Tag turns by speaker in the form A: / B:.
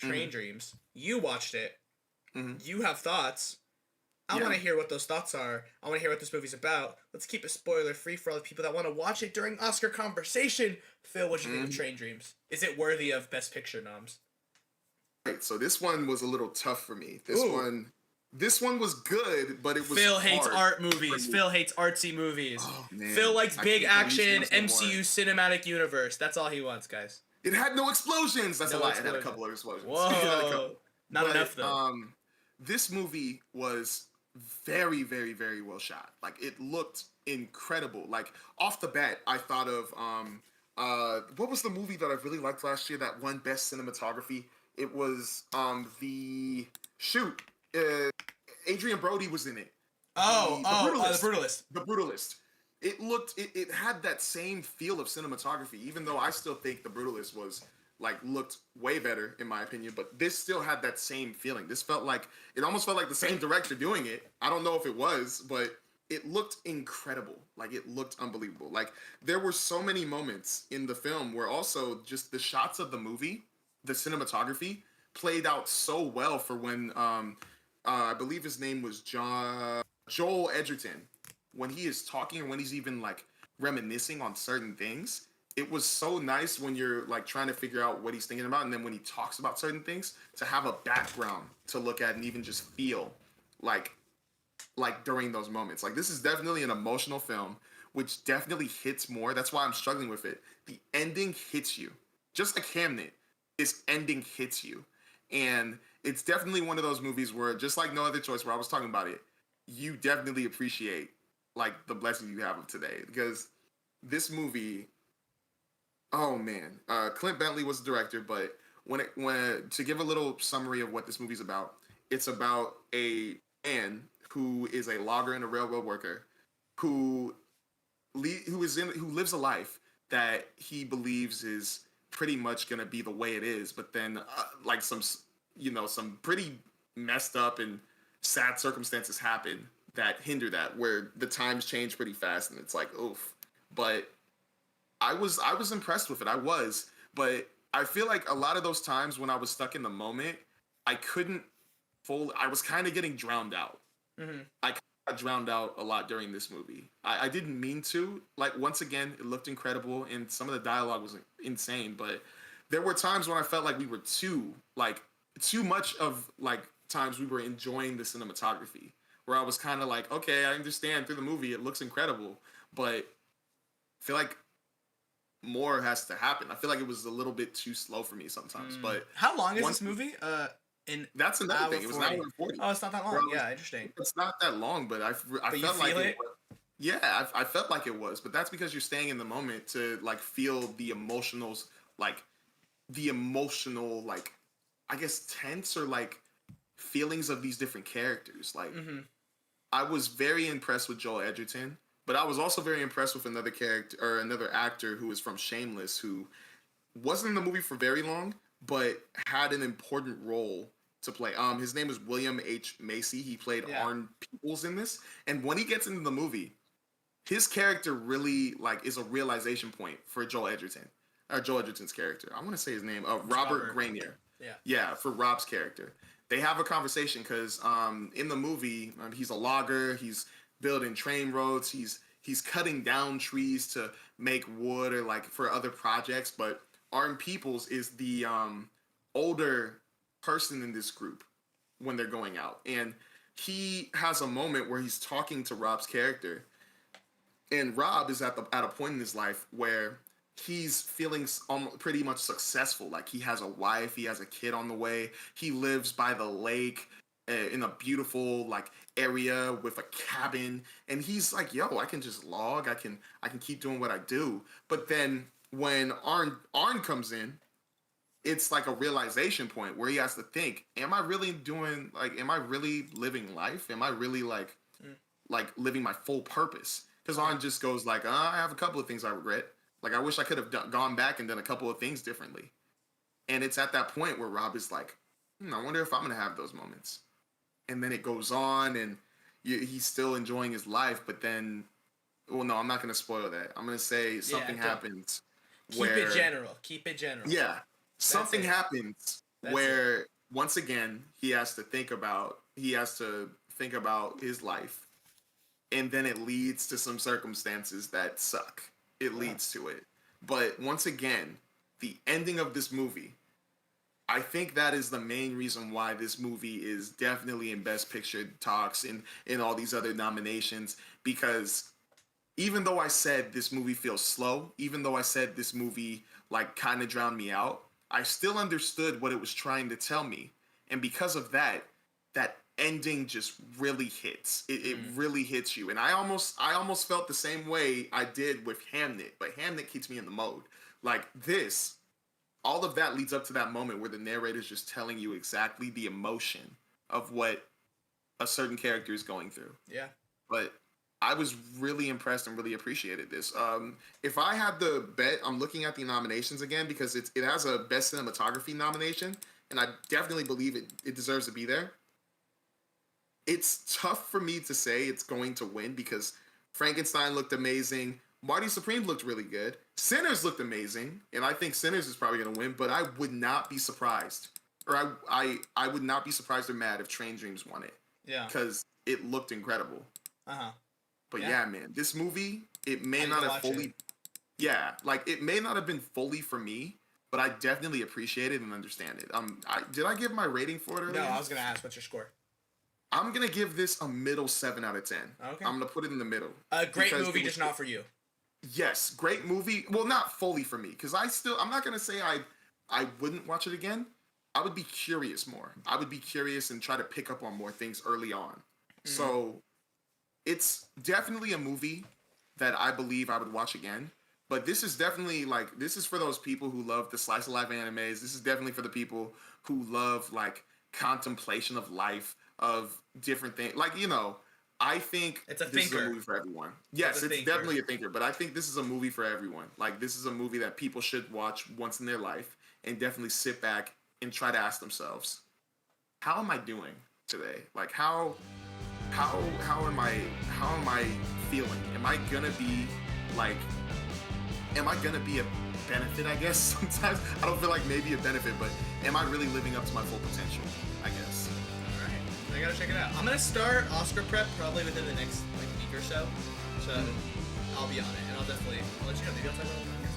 A: Train Dreams. You watched it.
B: Mm-hmm.
A: You have thoughts. I want to hear what those thoughts are. I want to hear what this movie's about. Let's keep it spoiler free for all the people that want to watch it during Oscar conversation. Phil, what do you think of Train Dreams? Is it worthy of Best Picture noms?
B: Right, so this one was a little tough for me. This one was good, but it was
A: Phil hates
B: hard
A: art movies. Phil hates artsy movies.
B: Oh, man.
A: Phil likes big action,
B: MCU
A: cinematic universe. That's all he wants, guys.
B: It had no explosions. That's a lie. It had a couple of explosions.
A: Whoa. Not enough, though.
B: This movie was very, very, very well shot. Like, it looked incredible. Like, off the bat, I thought of, what was the movie that I really liked last year that won Best Cinematography? It was, Adrian Brody was in it.
A: The Brutalist.
B: The Brutalist. It had that same feel of cinematography, even though I still think The Brutalist looked way better in my opinion, but this still had that same feeling. It almost felt like the same director doing it. I don't know if it was, but it looked incredible. Like, it looked unbelievable. Like, there were so many moments in the film where also just the shots of the movie, the cinematography, played out so well for when I believe his name was Joel Edgerton, when he is talking or when he's even like reminiscing on certain things. It was so nice when you're like trying to figure out what he's thinking about, and then when he talks about certain things, to have a background to look at and even just feel like during those moments. Like, this is definitely an emotional film, which definitely hits more. That's why I'm struggling with it. The ending hits you. Just like Hamnet, this ending hits you. And it's definitely one of those movies where, just like No Other Choice, where I was talking about it, you definitely appreciate like the blessings you have of today, because this movie, oh man, Clint Bentley was the director, but when to give a little summary of what this movie's about, it's about a man who is a logger and a railroad worker who lives a life that he believes is pretty much gonna be the way it is, but then like some pretty messed up and sad circumstances happen that hinder that, where the times change pretty fast, and it's like, oof. But I was impressed with it. But I feel like a lot of those times when I was stuck in the moment, I was kind of getting drowned out.
A: Mm-hmm.
B: I got drowned out a lot during this movie. I didn't mean to. Like, once again, it looked incredible, and some of the dialogue was insane, but there were times when I felt like we were too much of like times we were enjoying the cinematography, where I was kind of like, okay, I understand through the movie it looks incredible, but I feel like more has to happen. I feel like it was a little bit too slow for me sometimes. But
A: how long is this movie?
B: That's another thing. It was an hour and 40.
A: Oh, it's not that long. Yeah, interesting.
B: It's not that long, but I felt like it. Yeah, I felt like it was, but that's because you're staying in the moment to like feel the emotionals, like I guess tense or like feelings of these different characters. Like, I was very impressed with Joel Edgerton, but I was also very impressed with another character or another actor who was from Shameless, who wasn't in the movie for very long, but had an important role to play. His name was William H. Macy. He played Arn Peoples in this, and when he gets into the movie, his character really like is a realization point for Joel Edgerton's character. I want to say his name, Robert Grenier. Yeah, for Rob's character. They have a conversation because in the movie, he's a logger. He's building train roads. He's cutting down trees to make wood or like for other projects. But Arn Peoples is the older person in this group when they're going out, and he has a moment where he's talking to Rob's character, and Rob is at a point in his life where he's feeling pretty much successful. Like, he has a wife, he has a kid on the way, he lives by the lake in a beautiful like area with a cabin, and he's like, yo, I can just log, I can keep doing what I do. But then when Arn comes in, it's like a realization point where he has to think, am I really living life? Am I really like living my full purpose? Because Arn just goes like, I have a couple of things I regret. Like, I wish I could have gone back and done a couple of things differently. And it's at that point where Rob is like, I wonder if I'm going to have those moments. And then it goes on, and he's still enjoying his life. But then, well, no, I'm not going to spoil that. I'm going to say something happens.
A: Keep it general.
B: Yeah. Something happens where once again he has to think about his life, and then it leads to some circumstances that suck. It leads to it. But once again, the ending of this movie, I think that is the main reason why this movie is definitely in Best Picture talks and in all these other nominations, because even though I said this movie feels slow, even though I said this movie like kind of drowned me out, I still understood what it was trying to tell me. And because of that, that ending just really hits. It really hits you. And I almost felt the same way I did with Hamnet, but Hamnet keeps me in the mode. Like this, all of that leads up to that moment where the narrator's just telling you exactly the emotion of what a certain character is going through.
A: Yeah.
B: But I was really impressed and really appreciated this. If I had to bet, I'm looking at the nominations again because it has a Best Cinematography nomination, and I definitely believe it deserves to be there. It's tough for me to say it's going to win because Frankenstein looked amazing. Marty Supreme looked really good. Sinners looked amazing, and I think Sinners is probably going to win, but I would not be surprised. Or I would not be surprised or mad if Train Dreams won it.
A: Yeah.
B: Because it looked incredible.
A: Uh-huh.
B: But yeah, man, this movie, it may not have fully... Yeah, like, it may not have been fully for me, but I definitely appreciate it and understand it. Did I give my rating for it earlier?
A: No, I was going to ask, what's your score?
B: I'm going to give this a middle 7 out of 10.
A: Okay.
B: I'm going to put it in the middle.
A: A great movie, just not for you.
B: Yes, great movie. Well, not fully for me, because I'm not going to say I wouldn't watch it again. I would be curious more. I would be curious and try to pick up on more things early on. So it's definitely a movie that I believe I would watch again. But this is definitely, like, this is for those people who love the slice of life animes. This is definitely for the people who love, like, contemplation of life, of different things. Like, you know, I think
A: it's a
B: this
A: thinker.
B: is a movie for everyone. Yes, it's definitely a thinker. But I think this is a movie for everyone. Like, this is a movie that people should watch once in their life and definitely sit back and try to ask themselves, how am I doing today? Like, how am I feeling? Am I gonna be a benefit, I guess, sometimes? I don't feel like maybe a benefit, but am I really living up to my full potential, I guess?
A: Alright, I gotta check it out. I'm gonna start Oscar prep probably within the next week or so. So I'll be on it, and I'll let you know. Maybe I'll talk about it.